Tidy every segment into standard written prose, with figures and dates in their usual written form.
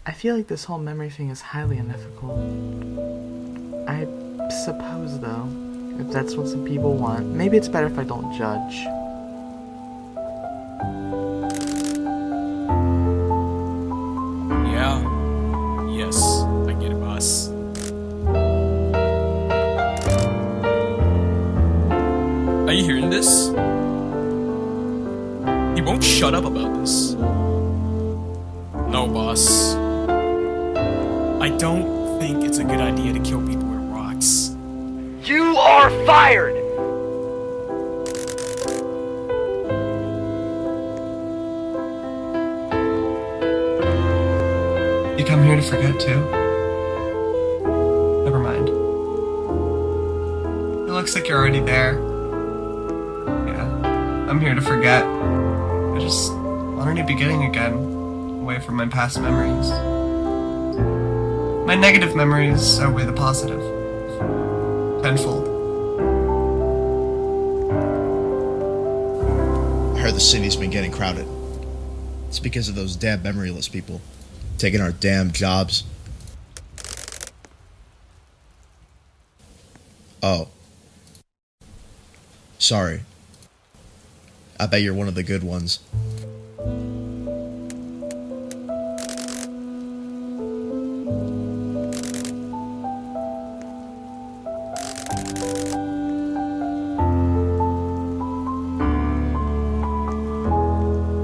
I feel like this whole memory thing is highly unethical. I suppose, though, if that's what some people want, maybe it's better if I don't judge. Yeah. Yes, I get it, boss. Are you hearing this? He won't shut up about this. No, boss. I don't think it's a good idea to kill people with rocks. You are fired! You come here to forget too? Never mind. It looks like you're already there. Yeah. I'm here to forget. I just want a new beginning again, away from my past memories. My negative memories outweigh the positive. Tenfold. I heard the city's been getting crowded. It's because of those damn memoryless people taking our damn jobs. Oh. Sorry. I bet you're one of the good ones.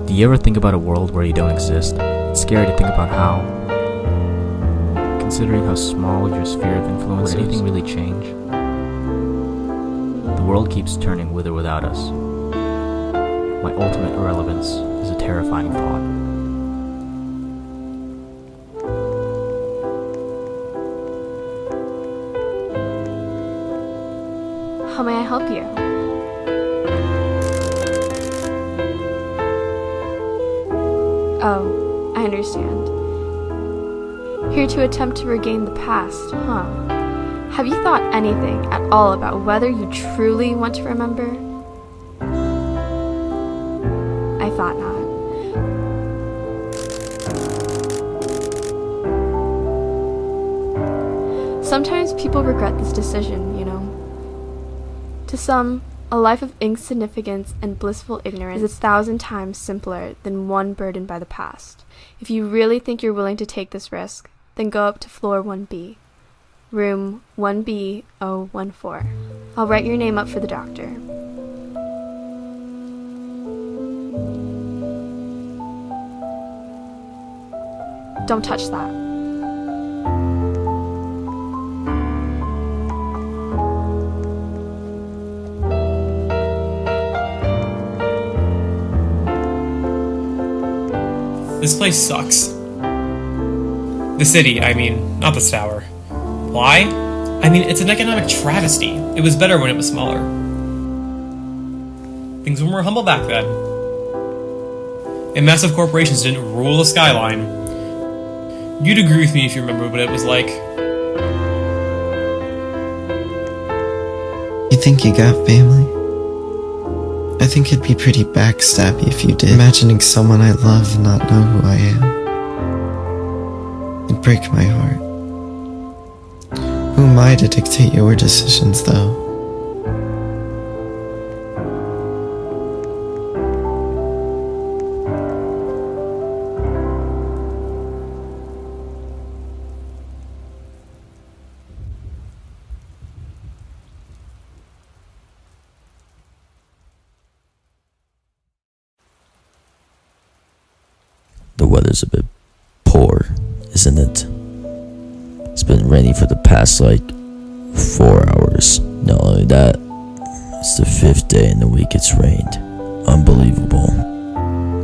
Do you ever think about a world where you don't exist? It's scary to think about how, considering how small your sphere of influence is, would anything really change? The world keeps turning with or without us. My ultimate irrelevance is a terrifying thought. How may I help you? Oh, I understand. Here to attempt to regain the past, huh? Have you thought anything at all about whether you truly want to remember? I thought not. Sometimes people regret this decision, you know. To some, a life of insignificance and blissful ignorance is 1,000 times simpler than one burdened by the past. If you really think you're willing to take this risk, then go up to floor 1B, room 1B014. I'll write your name up for the doctor. Don't touch that. This place sucks. The city, I mean, not this tower. Why? I mean, it's an economic travesty. It was better when it was smaller. Things were more humble back then. And massive corporations didn't rule the skyline. You'd agree with me if you remember what it was like. You think you got family? I think it'd be pretty backstabby if you did. Imagining someone I love not know who I am. It'd break my heart. Who am I to dictate your decisions, though? The weather's a bit poor, isn't it? It's been raining for the past, 4 hours. Not only that, it's the 5th day in the week it's rained. Unbelievable.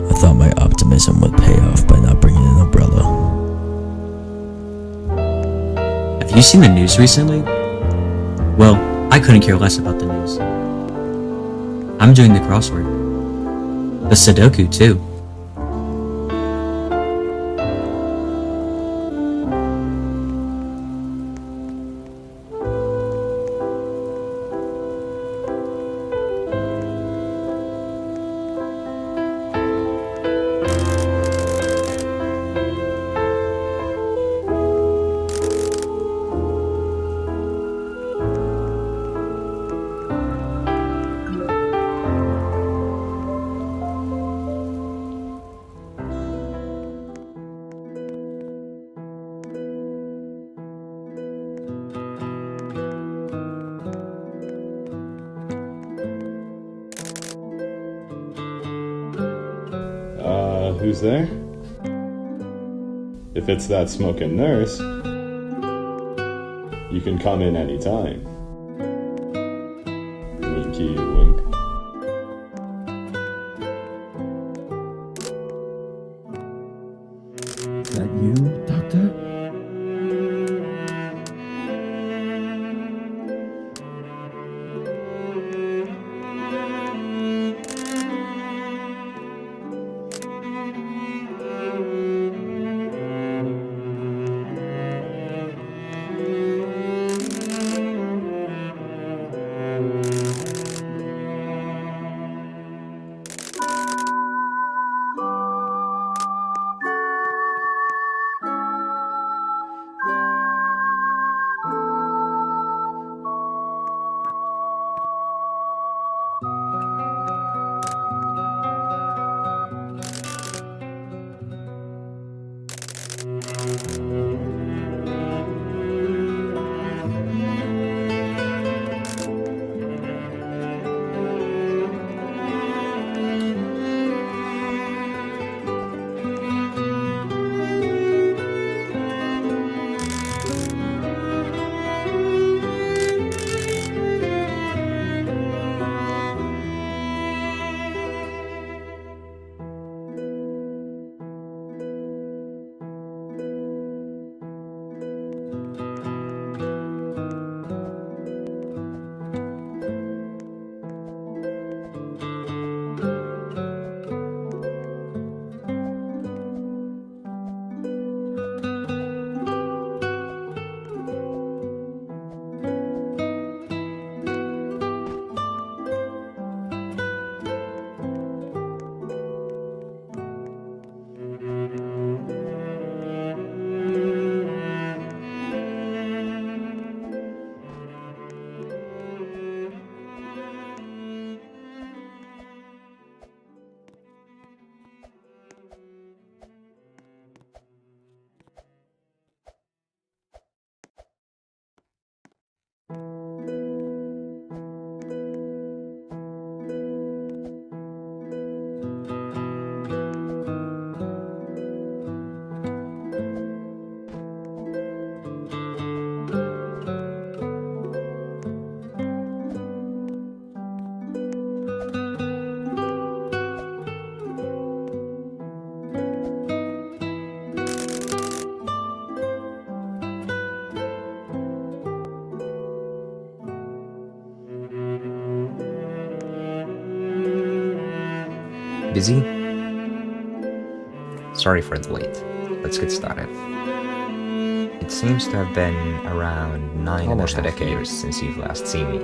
I thought my optimism would pay off by not bringing an umbrella. Have you seen the news recently? Well, I couldn't care less about the news. I'm doing the crossword. The Sudoku, too. Who's there? If it's that smoking nurse, you can come in anytime. Winky wink. Is that you, Doctor? Busy? Sorry for the wait. Let's get started. It seems to have been around almost a decade years since you've last seen me.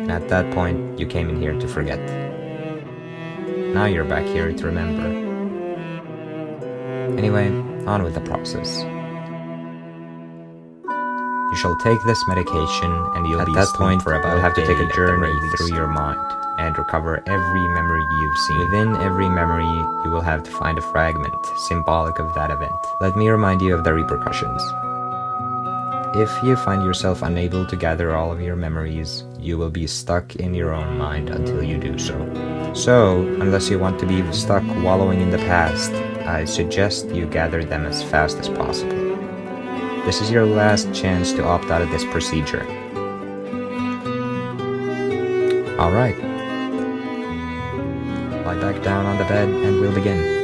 And at that point, you came in here to forget. Now you're back here to remember. Anyway, on with the process. You shall take this medication and you'll be asleep for about have to take a journey through your mind and recover every memory you've seen. Within every memory, you will have to find a fragment symbolic of that event. Let me remind you of the repercussions. If you find yourself unable to gather all of your memories, you will be stuck in your own mind until you do so. So, unless you want to be stuck wallowing in the past, I suggest you gather them as fast as possible. This is your last chance to opt out of this procedure. Alright. Lie back down on the bed and we'll begin.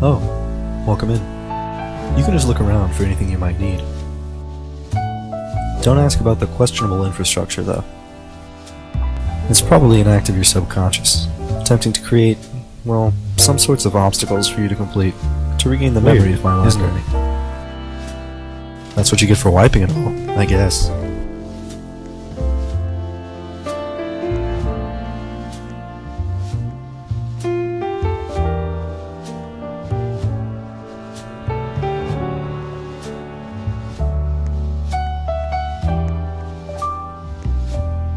Oh, welcome in. You can just look around for anything you might need. Don't ask about the questionable infrastructure, though. It's probably an act of your subconscious, attempting to create, well, some sorts of obstacles for you to complete, to regain the memory of my last journey. That's what you get for wiping it all, I guess.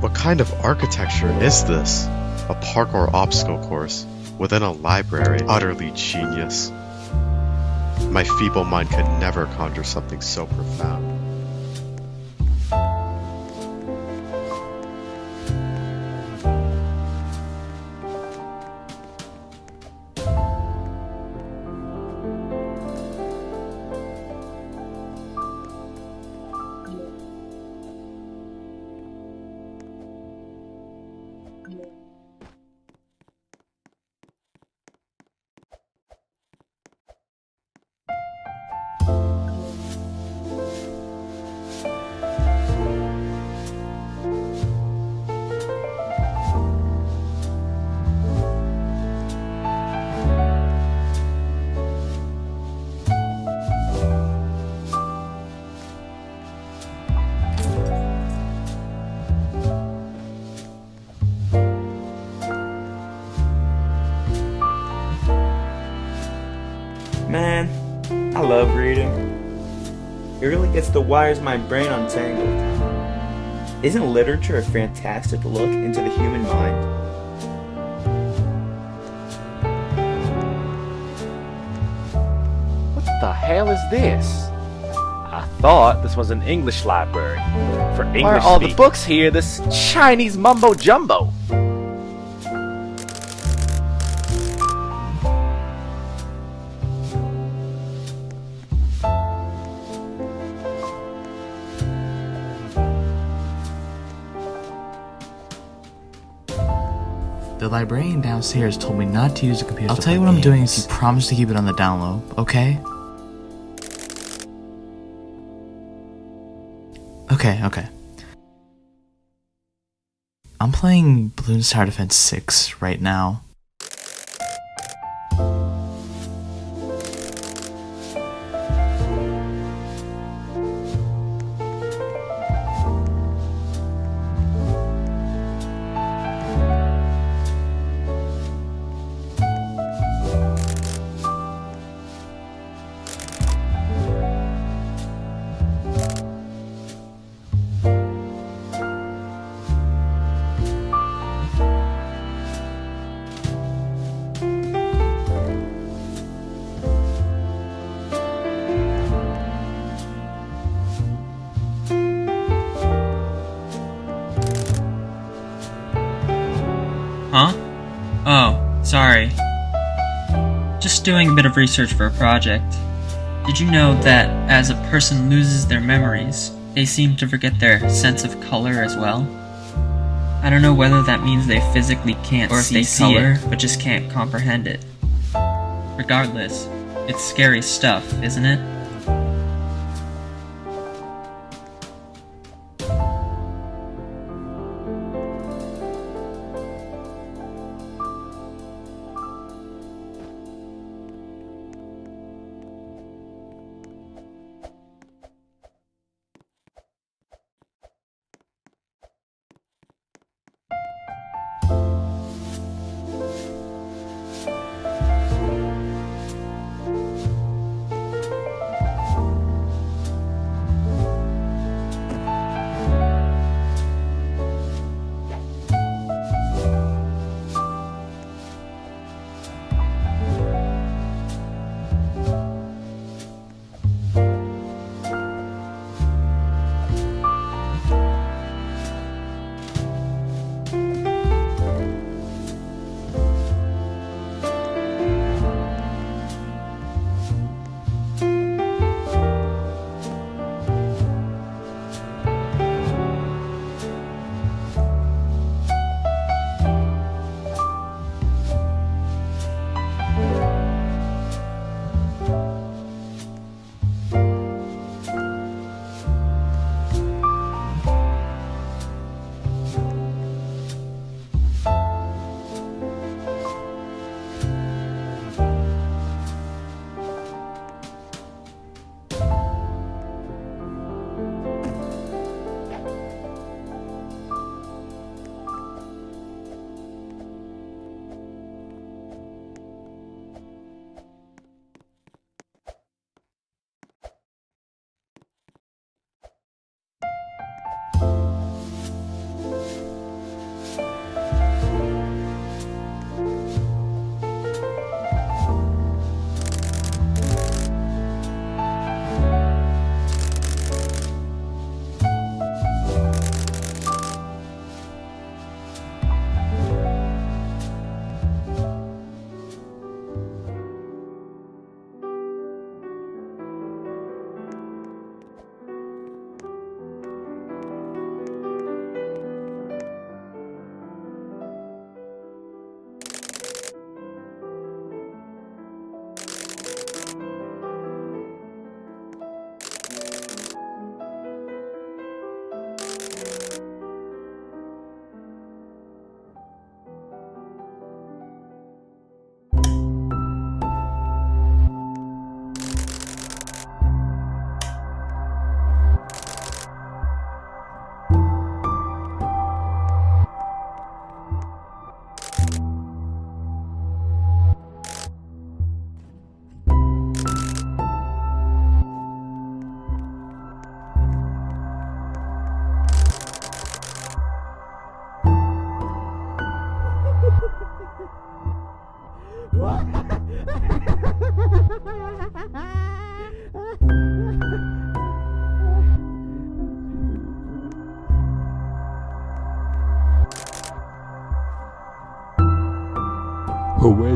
What kind of architecture is this? A parkour obstacle course within a library. Utterly genius. My feeble mind could never conjure something so profound. I love reading. It really gets the wires of my brain untangled. Isn't literature a fantastic look into the human mind? What the hell is this? I thought this was an English library. For English Why are all the books here this Chinese mumbo jumbo? The librarian downstairs told me not to use the computer. I'll tell you what I'm doing if you promise to keep it on the down low, okay? Okay. I'm playing Balloon Star Defense 6 right now. Huh? Oh, sorry. Just doing a bit of research for a project. Did you know that as a person loses their memories, they seem to forget their sense of color as well? I don't know whether that means they physically can't or if they see color, but just can't comprehend it. Regardless, it's scary stuff, isn't it?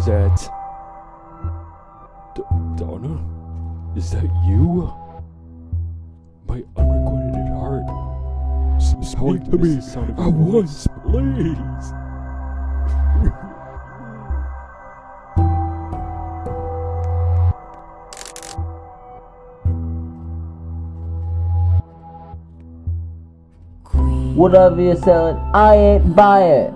is that... Donna? Is that you? My unrequited heart. Speak to me at once, please. Whatever you're selling, I ain't buy it.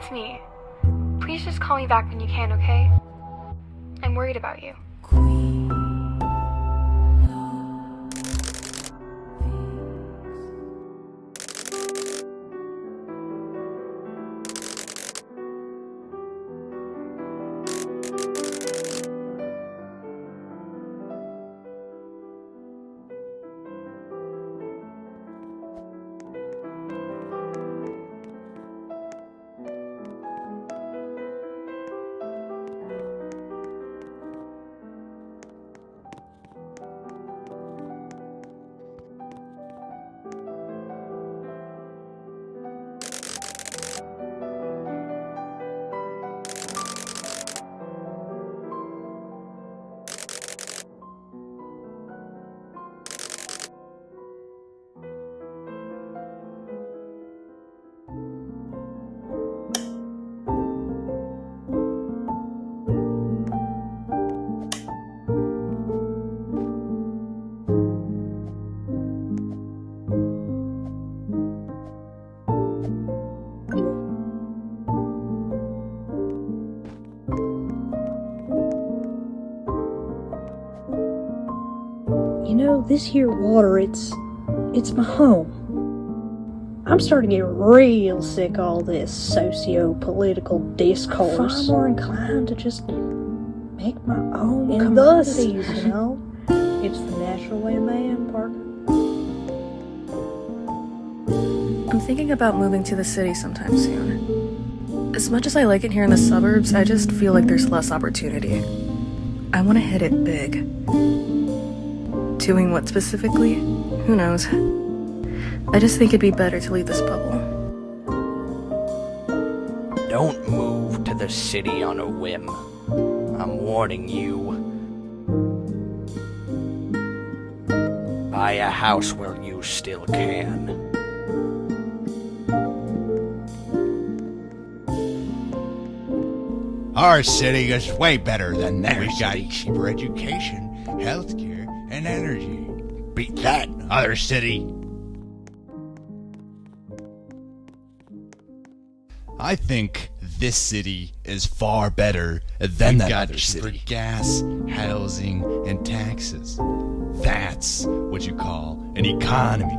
it's me. Please just call me back when you can, okay? I'm worried about you. You know, this here water, it's my home. I'm starting to get real sick of all this socio-political discourse. I'm more inclined to just make my own commodities, you know? It's the natural way of man, Parker. I'm thinking about moving to the city sometime soon. As much as I like it here in the suburbs, I just feel like there's less opportunity. I want to hit it big. Doing what specifically? Who knows? I just think it'd be better to leave this bubble. Don't move to the city on a whim. I'm warning you. Buy a house while you still can. Our city is way better than their city. We got cheaper education, healthcare, and energy. Beat that, other city. I think this city is far better than that other city. We got cheaper gas, housing, and taxes. That's what you call an economy.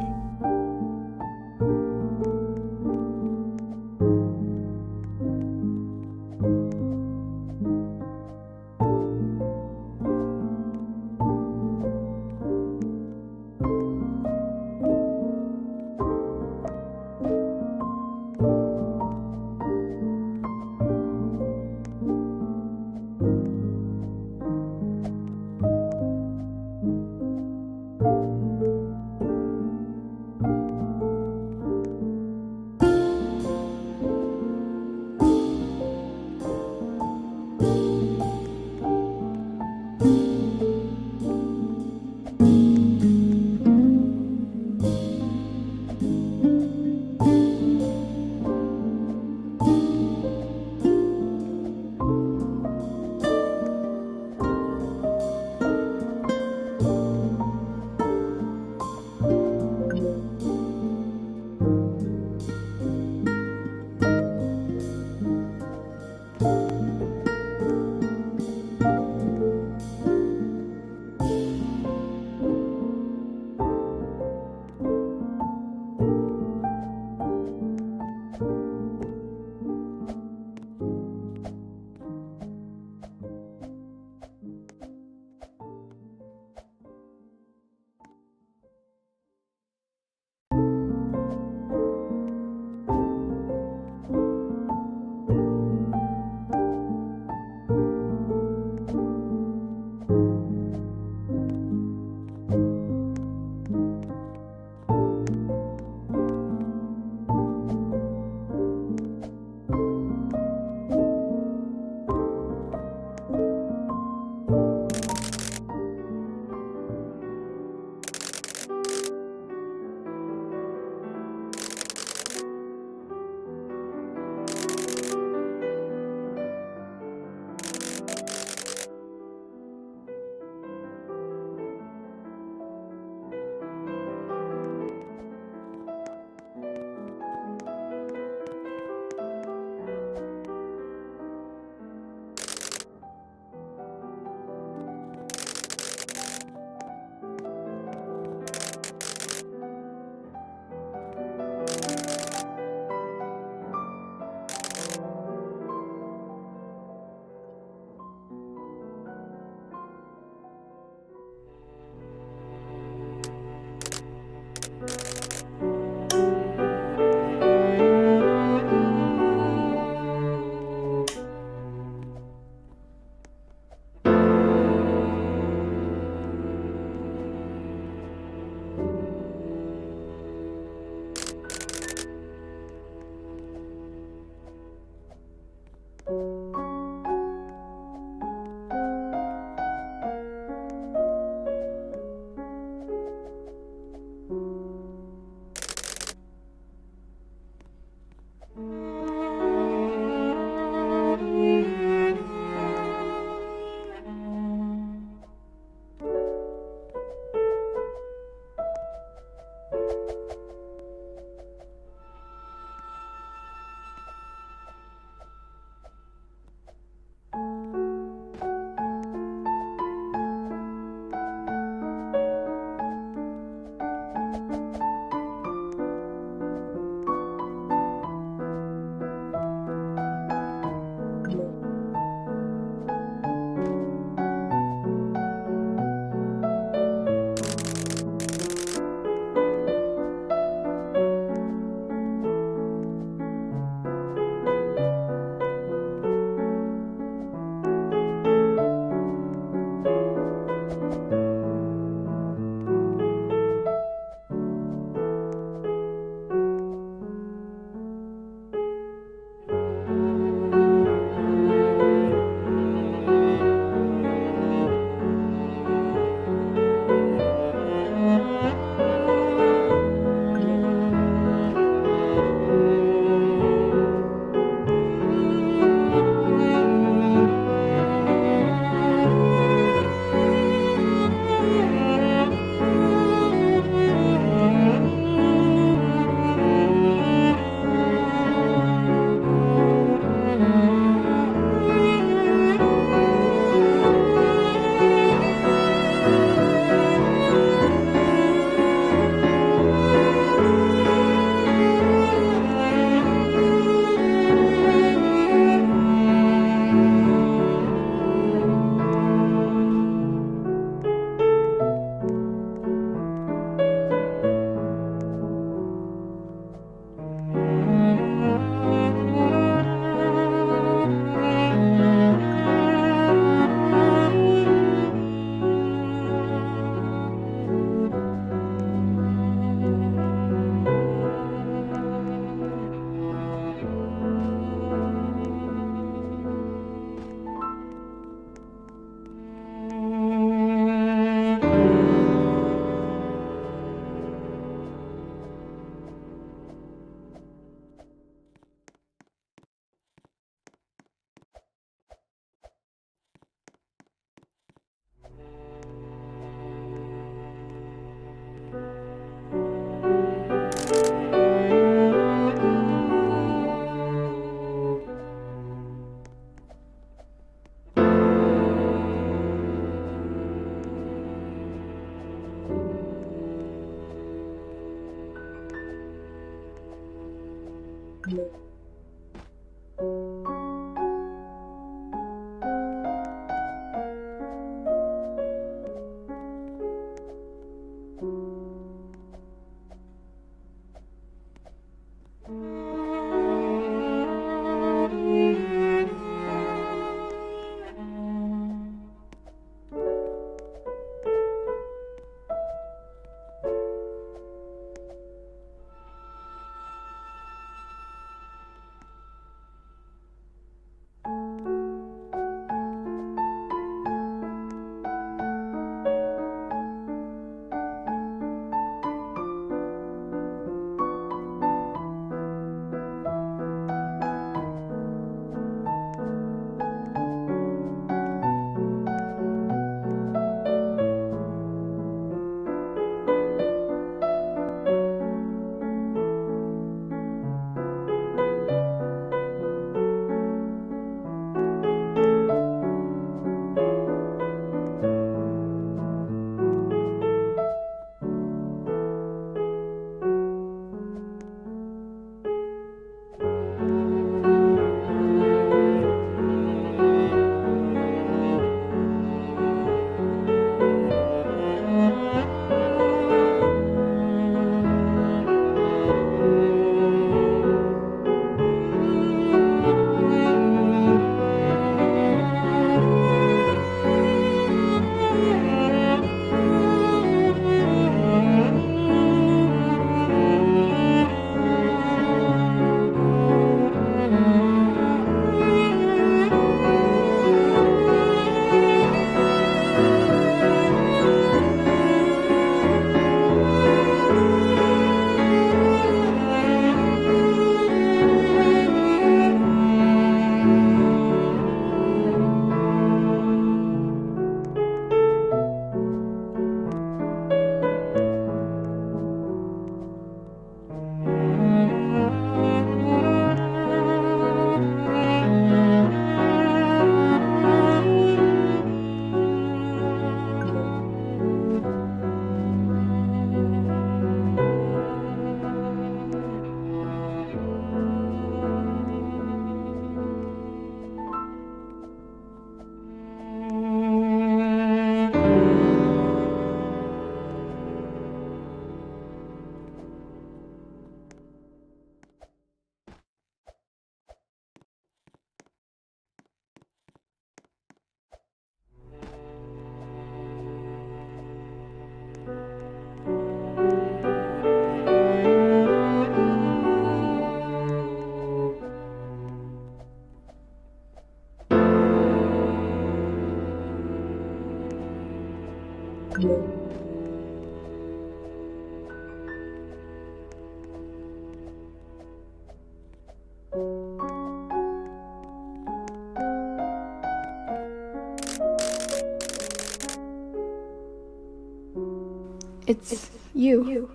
It's you.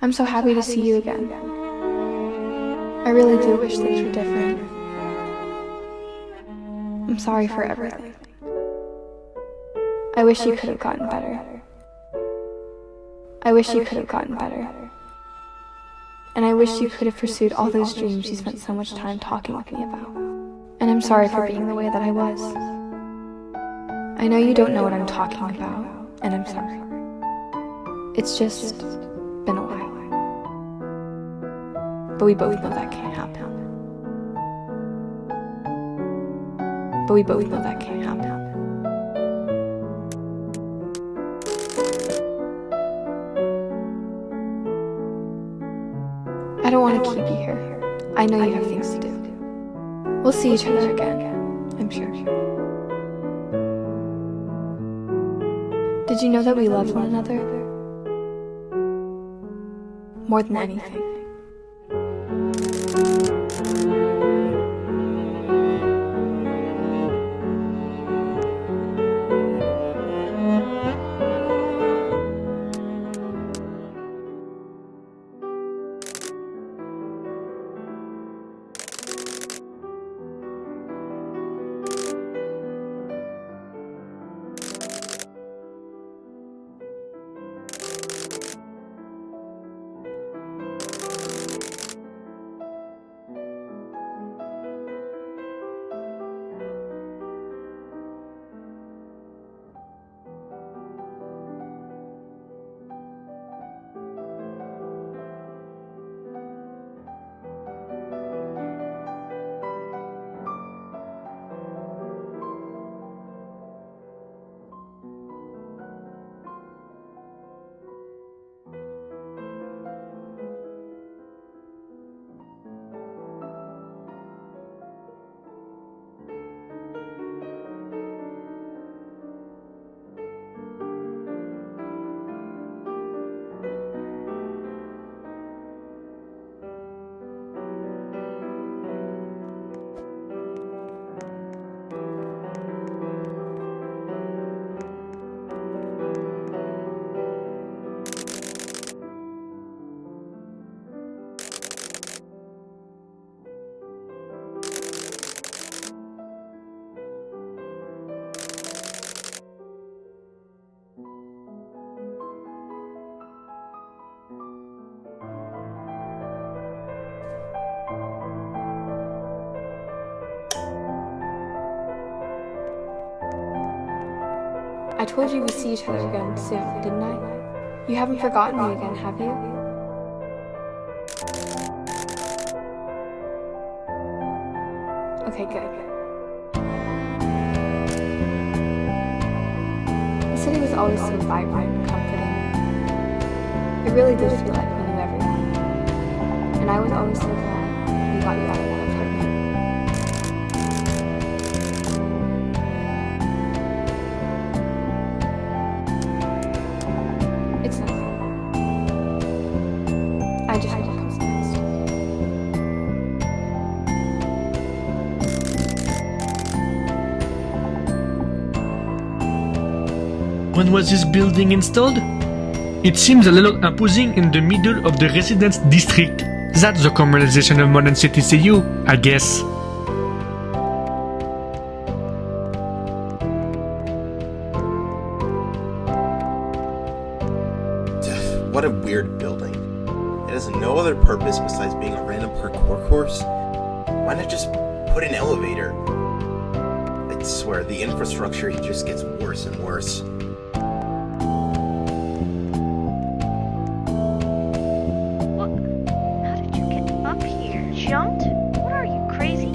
I'm so happy to see you again. I really do wish things were different. I'm sorry for everything. I wish you could have gotten better. I wish you could have gotten better. And I wish you could have pursued all those dreams you spent so much time talking with me about. And I'm sorry for being the way that I was. I know you don't know what I'm talking about, and I'm sorry. It's just been a while. But we both know that can't happen. But we both know that can't happen. I don't want to keep you here. I know you have things to do. We'll see each other again, I'm sure. Did you know that we love one another? More than anything. I told you we'd see each other again soon, didn't I? You haven't forgotten me again, have you? Okay, good. The city was always so vibrant and comforting. It really did feel like we knew everyone. And I was always so glad we got you out of that apartment. It's nothing. I just know what comes next. When was this building installed? It seems a little imposing in the middle of the residence district. That's the commercialization of modern city CU, I guess. What a weird building. It has no other purpose besides being a random parkour course. Why not just put an elevator? I swear, the infrastructure just gets worse and worse. Jumped? What are you, crazy?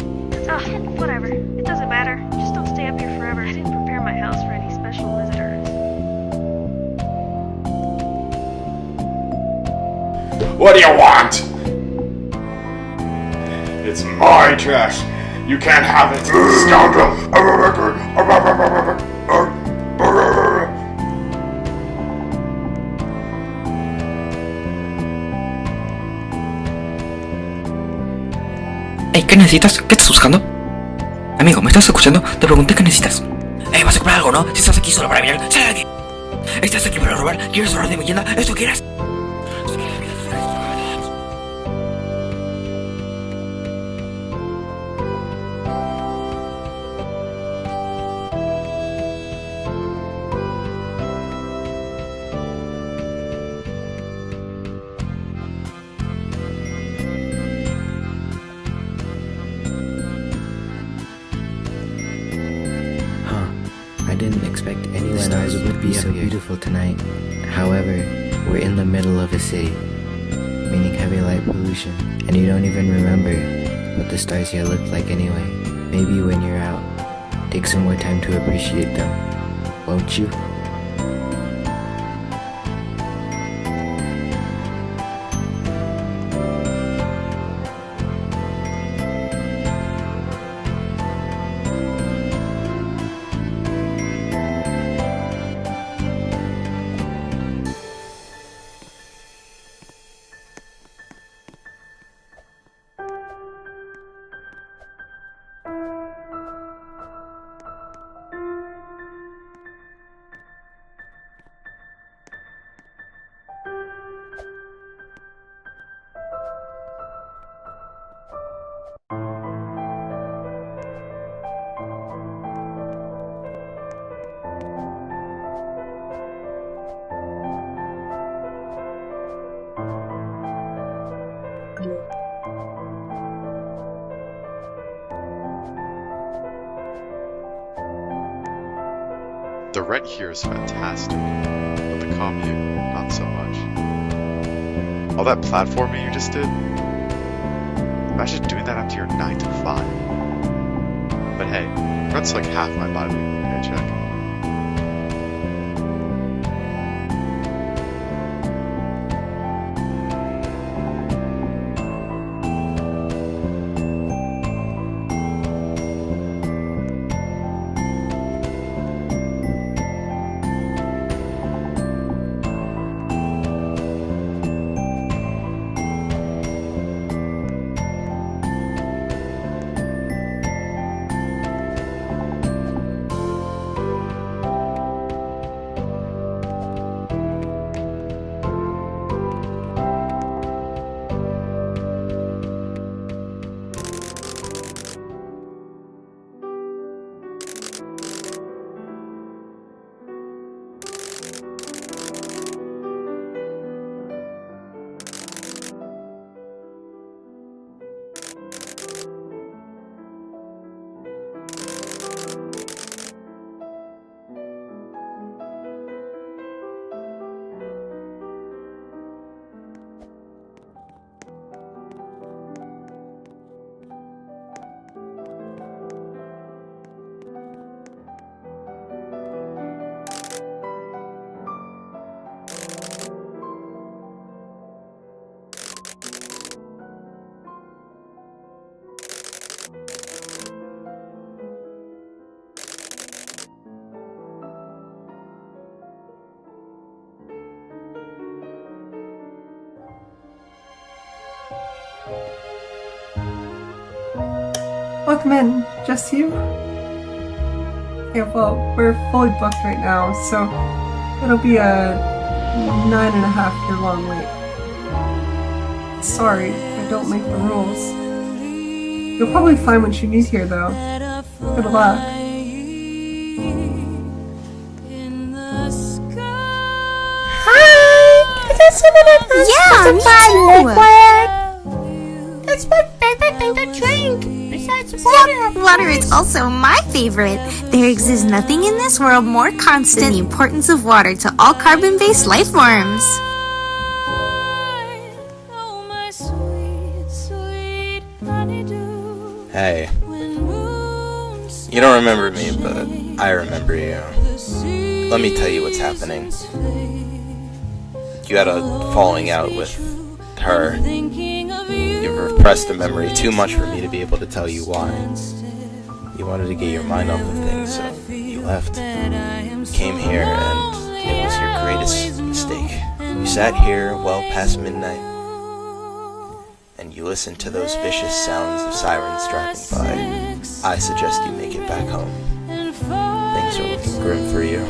Ugh, whatever. It doesn't matter. Just don't stay up here forever. I didn't prepare my house for any special visitors. What do you want? It's my trash. You can't have it, scoundrel. Hey, ¿qué necesitas? ¿Qué estás buscando? Amigo, ¿me estás escuchando? Te pregunté qué necesitas. Vas a comprar algo, ¿no? Si estás aquí solo para mirar, ¡sal de aquí! ¿Estás aquí para robar? ¿Quieres robar de mi tienda? ¿Esto quieres? I didn't expect anyone else would be so beautiful tonight. However, we're in the middle of a city, meaning heavy light pollution, and you don't even remember what the stars here look like anyway. Maybe when you're out, take some more time to appreciate them, won't you? The rent here is fantastic, but the commute, not so much. All that platforming you just did? Imagine doing that after your 9 to 5. But hey, rent's like half my bi-weekly paycheck. welcome in. Just you? Okay, well, we're fully booked right now, so it'll be a 9.5 year long wait. Sorry, I don't make the rules. You'll probably find what you need here, though. Good luck. Yeah, me too. That's my favorite thing to drink. Besides water. Yep, water is also my favorite. There exists nothing in this world more constant than the importance of water to all carbon-based life forms. Hey. You don't remember me, but I remember you. Let me tell you what's happening. You had a falling out with her. You've repressed the memory too much for me to be able to tell you why. You wanted to get your mind off of things, so you left. You came here, and it was your greatest mistake. You sat here well past midnight, and you listened to those vicious sounds of sirens driving by. I suggest you make it back home. Things are looking grim for you.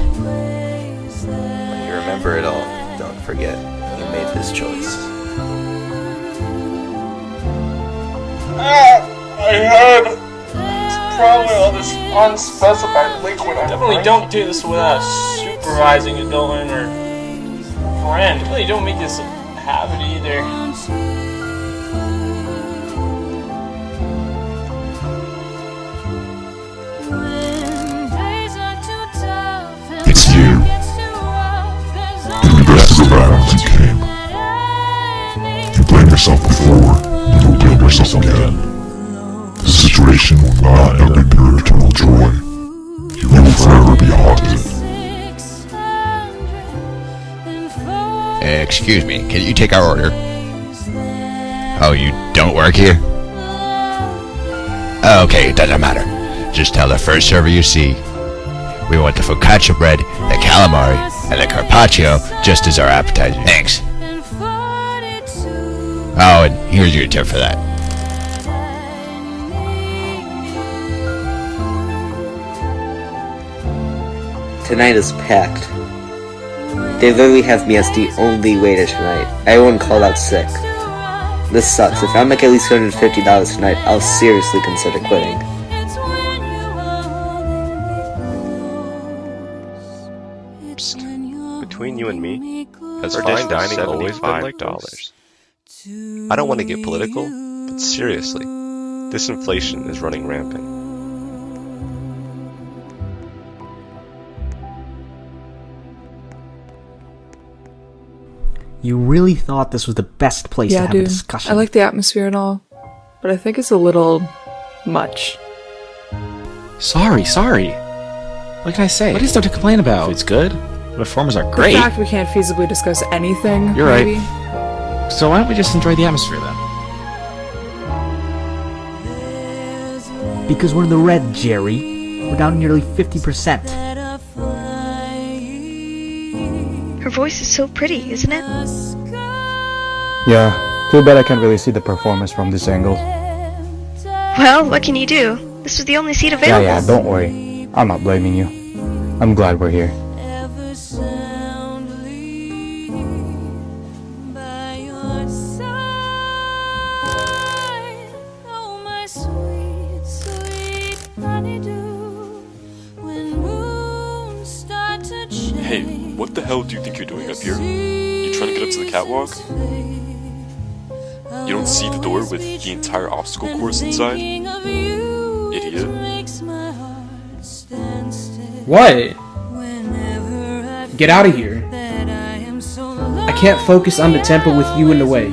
When you remember it all, don't forget, you made this choice. I heard it's probably all this unspecified liquid. Definitely don't do this without a supervising adult or friend. Really don't make this a habit either. It's you. Doing the best of the battles you came. You blamed yourself before, and you'll blame yourself again. The situation will not end in your eternal joy. You will forever be haunted. Excuse me, can you take our order? Oh, you don't work here? Okay, it doesn't matter. Just tell the first server you see. We want the focaccia bread, the calamari, and the carpaccio just as our appetizer. Thanks. Oh, and here's your tip for that. Tonight is packed. They literally have me as the only waiter tonight. Everyone called out sick. This sucks. If I make at least $250 tonight, I'll seriously consider quitting. Between you and me, has fine dining always been like dollars? I don't want to get political, but seriously, this inflation is running rampant. You really thought this was the best place to have a discussion? I like the atmosphere and all, but I think it's a little much. Sorry. What can I say? What is there to complain about? Food's good. The performers are great. The fact we can't feasibly discuss anything, You're maybe. right. So why don't we just enjoy the atmosphere then? Because we're in the red, Jerry. We're down nearly 50%. Her voice is so pretty, isn't it? Yeah, too bad I can't really see the performance from this angle. Well, what can you do? This was the only seat available. Yeah, don't worry. I'm not blaming you. I'm glad we're here. Hey, what the hell do you think you're doing up here? You trying to get up to the catwalk? You don't see the door with the entire obstacle course inside? Idiot. What? Get out of here. I can't focus on the temple with you in the way.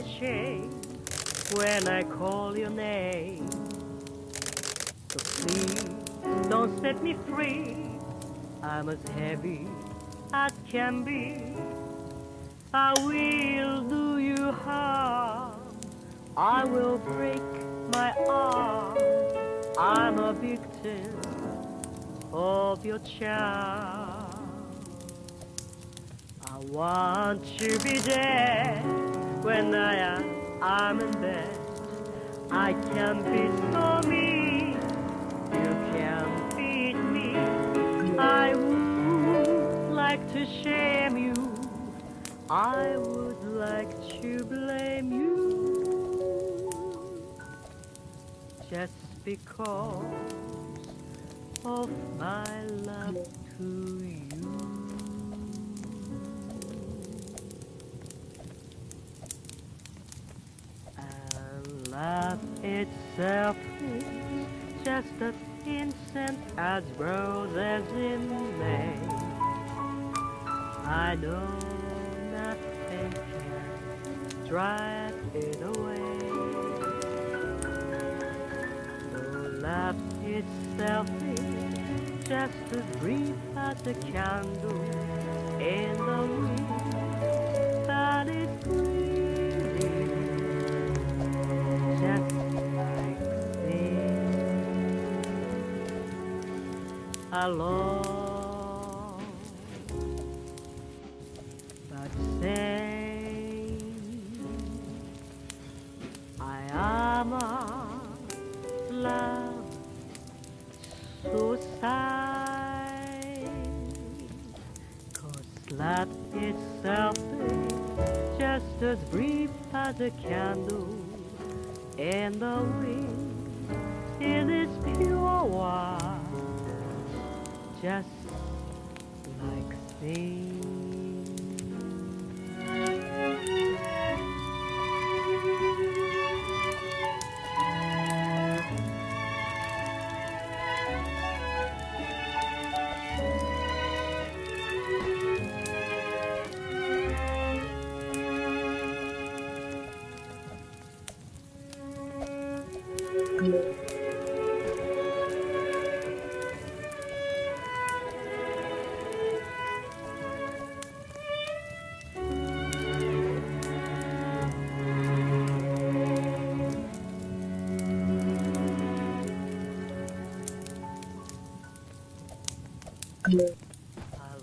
my shame when I call your name. So please don't set me free. I'm as heavy as can be. I will do you harm. I will break my arm. I'm a victim of your charm. I want to be dead when I'm in bed. I can be so mean, you can beat me. I would like to shame you, I would like to blame you, just because of my love to you. And love itself is just as innocent as roses in May. I know nothing can drive it away. No, love itself is just as brief as a candle in the wind, but it's really just like sin. Alone, but sane. I am a love suicide, 'cause love itself is just as brief as a candle in the wind. It is pure wine, just like sin.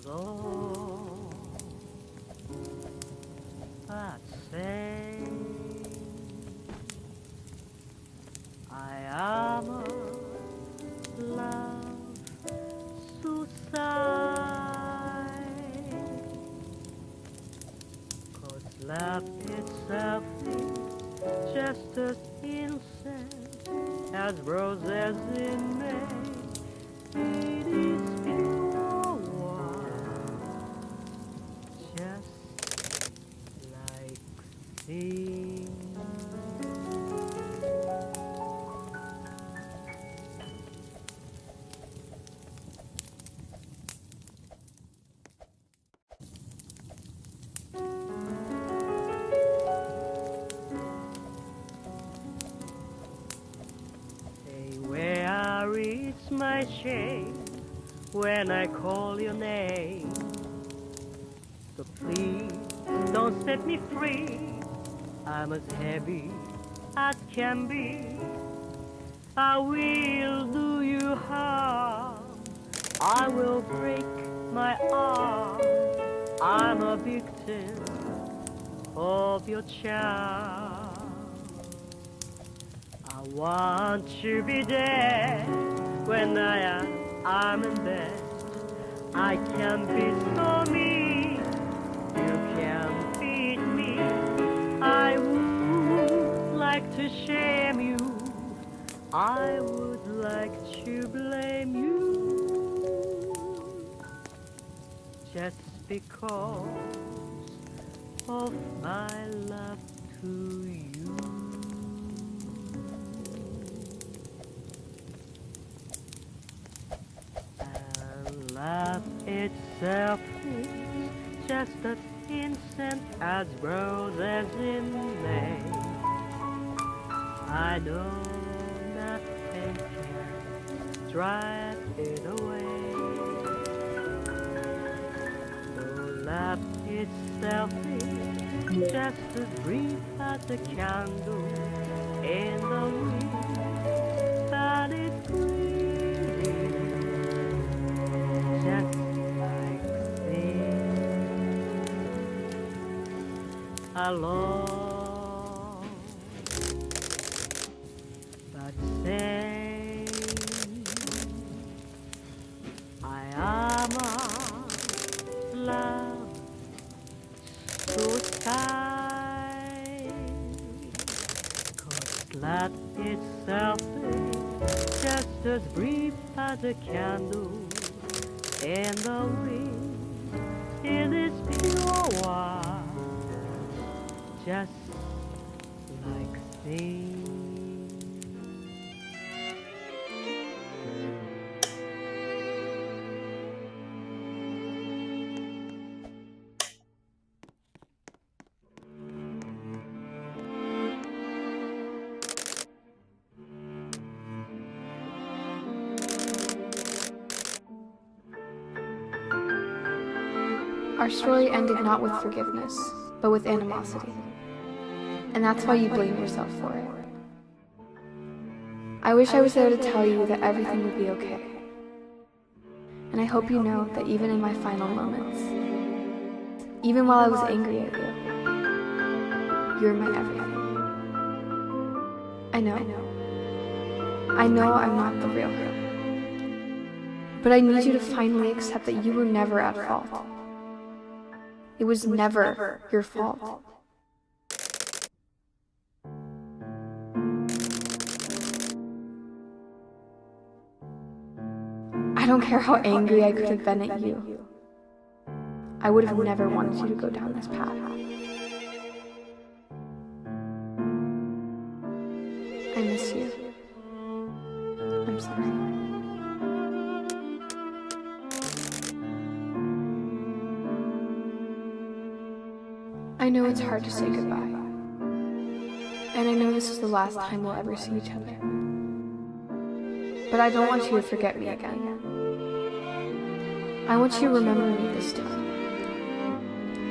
Alone, but sane. I am a love suicide, 'cause love itself is just as innocent as roses in May. It is pure wine, just like sin. Say where is my shame when I call your name. So please don't set me free. I'm as heavy as can be. I will do you harm. I will break my arm. I'm a victim of your charm. I want to be dead when I'm in bed. I can be so mean, you can beat me. I would like to shame you, I would like to blame you, just because of my love to you. And love itself is just as innocent as roses in May. I know nothing can drive it away. Though love itself is just as brief as a candle in the wind, but it's really just like this. Alone, but say I am a love to sky, 'cause love itself is just as brief as a candle in the wind. It is pure water, just like things. Our story ended not with forgiveness, but with animosity. And that's why you blame yourself for it. I wish I was there to tell you that everything would be okay. And I hope you know that even in my final moments, even while I was angry at you, you're my everything. I know I'm not the real her. But I need you to finally accept that you were never at fault. It was never your fault. I don't care how angry I could have been at you. I would have never wanted you to go down this path. I miss you. I'm sorry. I know it's hard to say goodbye. And I know this is the last time we'll ever see each other. But I don't want you to forget me again. I want you to remember me this time.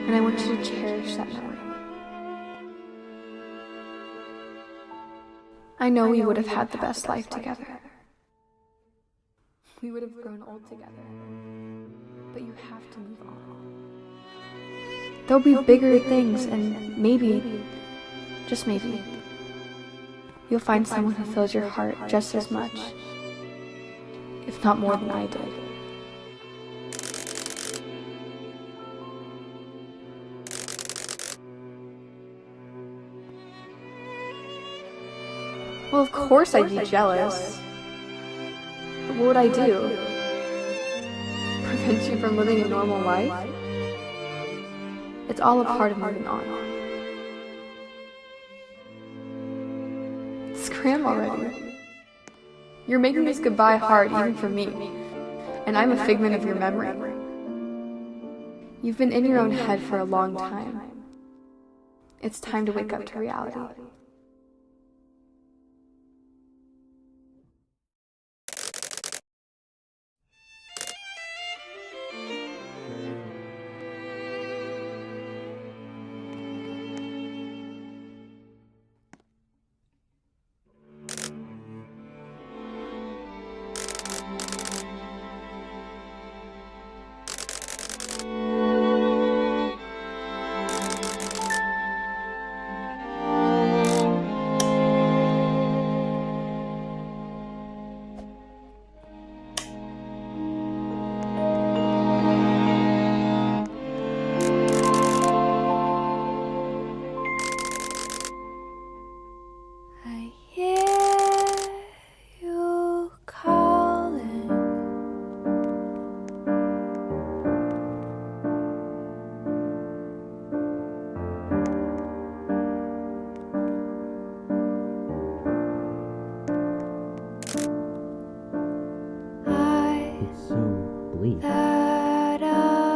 And I want you to cherish that memory. I know we would have had the best life together. We would have grown old together. But you have to move on. There'll be bigger things, and maybe, just maybe, you'll find someone who fills your heart just as much, if not more than I did. Well, of course I'd be jealous. But what would I do? Prevent you from living a normal life? It's all a part of moving on. Scram already. You're making this goodbye hard even for me. And I'm a figment of your memory. You've been in your own head for a long time. It's time to wake up to reality.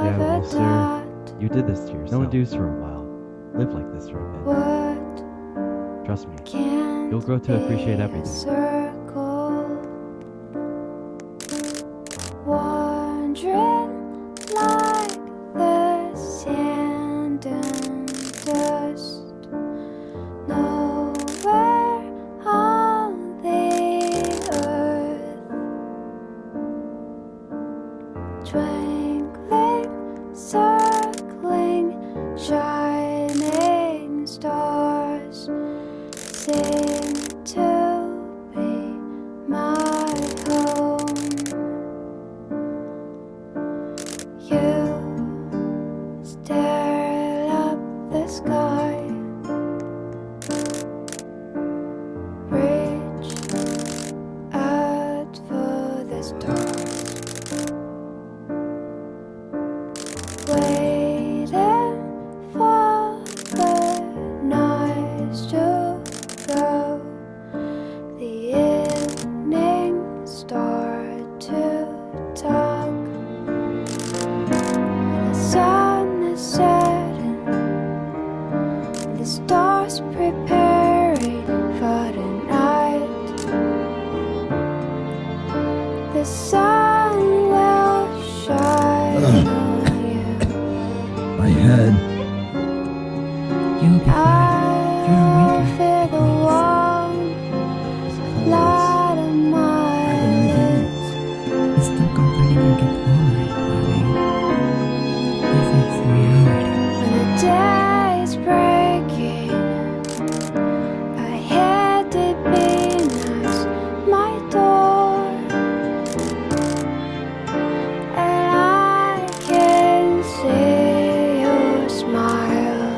Yeah, well, sir, You did this to yourself. No one do's for a while. Live like this for a bit. Trust me. You'll grow to appreciate everything. Wandering like the sand and dust, nowhere on the earth, twinkling, circling, shining stars seem to be my home. You stare up the sky, reach out for the stars, waiting for the nights to go, the evening star to talk. The sun is setting, the stars preparing for the night. The sun will shine on you. My head. You'll be fine. You're awake. Feel the warm light of my head. It's not going to get warmer, darling. This is reality. When the day is breaking, I hear the beat at my door, and I can see your smile.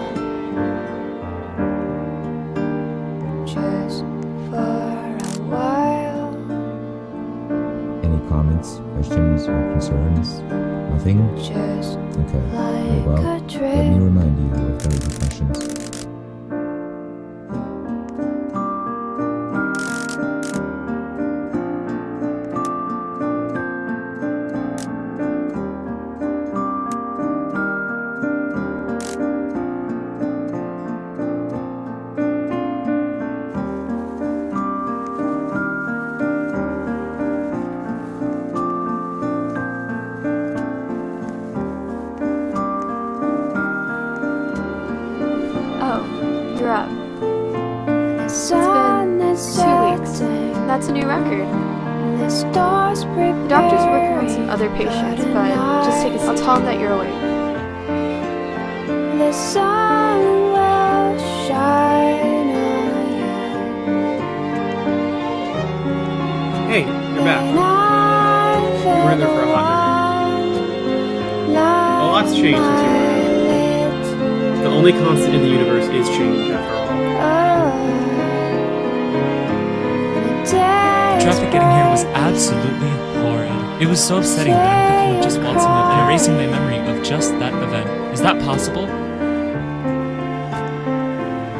Just for a while. Any comments, questions, or concerns? Nothing? Just okay. Very like well. a Let dream. me remind you if there are questions. Oh, you're up. It's been 2 weeks. That's a new record. The stars The doctor's working on some other patients, but just take a seat. I'll tell him that you're awake. The sun will shine on Hey, you're back. you. You were in there for a hot minute. A lot's changed since you were out. The only constant in the universe is change, after all. The traffic getting here was absolutely horrid. It was so upsetting that I'm thinking of just waltzing up and erasing my memory of just that event. Is that possible?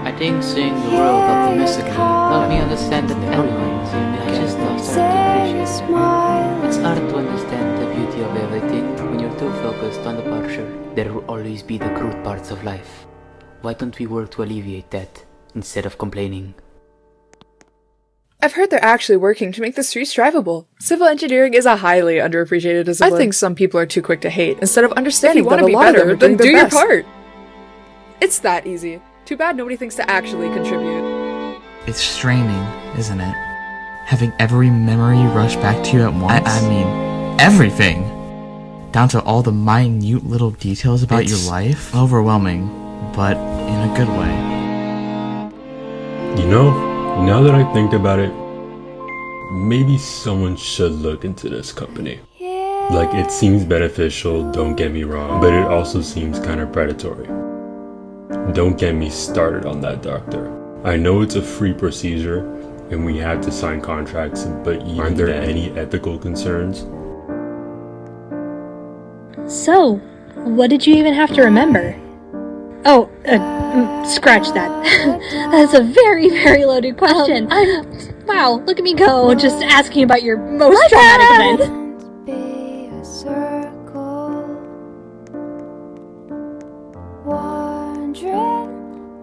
I think seeing the world optimistically helped me understand that everyone just loves art to appreciate. It's hard to understand the beauty of everything when you're too focused on the partial. There will always be the crude parts of life. Why don't we work to alleviate that instead of complaining? I've heard they're actually working to make the streets drivable. Civil engineering is a highly underappreciated discipline. I think some people are too quick to hate instead of understanding that a lot of them are doing their best. Then do your part. It's that easy. Too bad nobody thinks to actually contribute. It's straining, isn't it? Having every memory rush back to you at once. I mean, everything! Down to all the minute little details about your life. Overwhelming, but in a good way. You know, now that I think about it, maybe someone should look into this company. Like, it seems beneficial, don't get me wrong, but it also seems kind of predatory. Don't get me started on that, doctor. I know it's a free procedure, and we have to sign contracts, but aren't there any ethical concerns? So, what did you even have to remember? Oh, scratch that. That's a very, very loaded question. Wow, look at me go, just asking about your most traumatic event. drip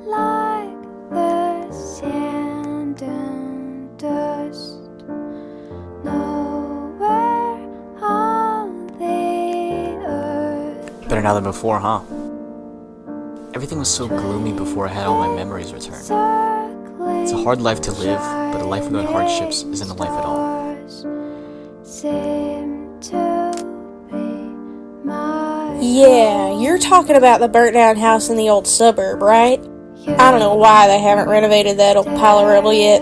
like the sand and dust. Nowhere on the earth. Better now than before, huh? Everything was so gloomy before I had all my memories returned. It's a hard life to live, but a life without hardships isn't a life at all. Yeah, you're talking about the burnt down house in the old suburb, right? I don't know why they haven't renovated that old pile of rubble yet.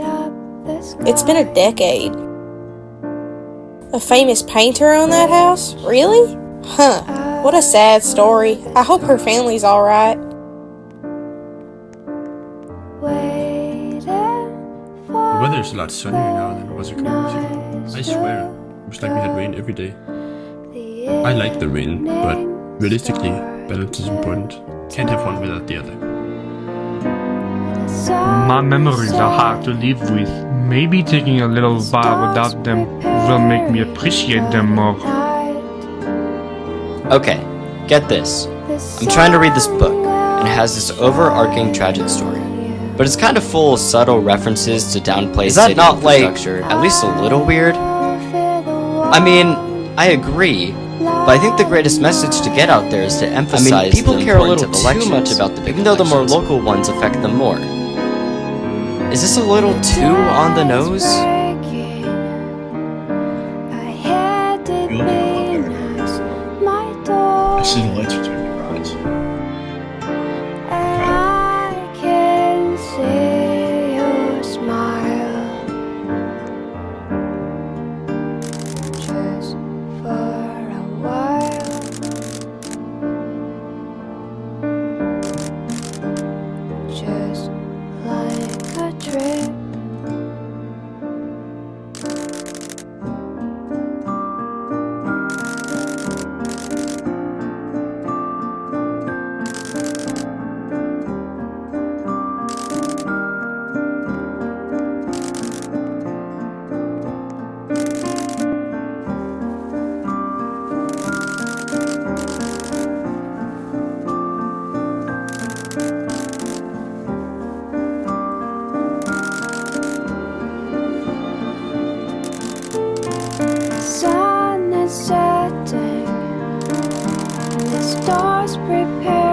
It's been a decade. A famous painter owned that house? Really? Huh. What a sad story. I hope her family's alright. The weather is a lot sunnier now than it was a couple years ago. I swear, it was like we had rain every day. I like the rain, but realistically, balance is important. Can't have one without the other. My memories are hard to live with. Maybe taking a little while without them will make me appreciate them more. Okay, get this. I'm trying to read this book, and it has this overarching tragic story. But it's kind of full of subtle references to downplay city infrastructure, at least a little weird? I mean, I agree, but I think the greatest message to get out there is to emphasize people care a little too much about the big even though the more local ones affect them more. Is this a little too on the nose? I see the lights are turning bright. I can see your smile just for a while. Just like a trip. Sun is setting, and the stars prepare.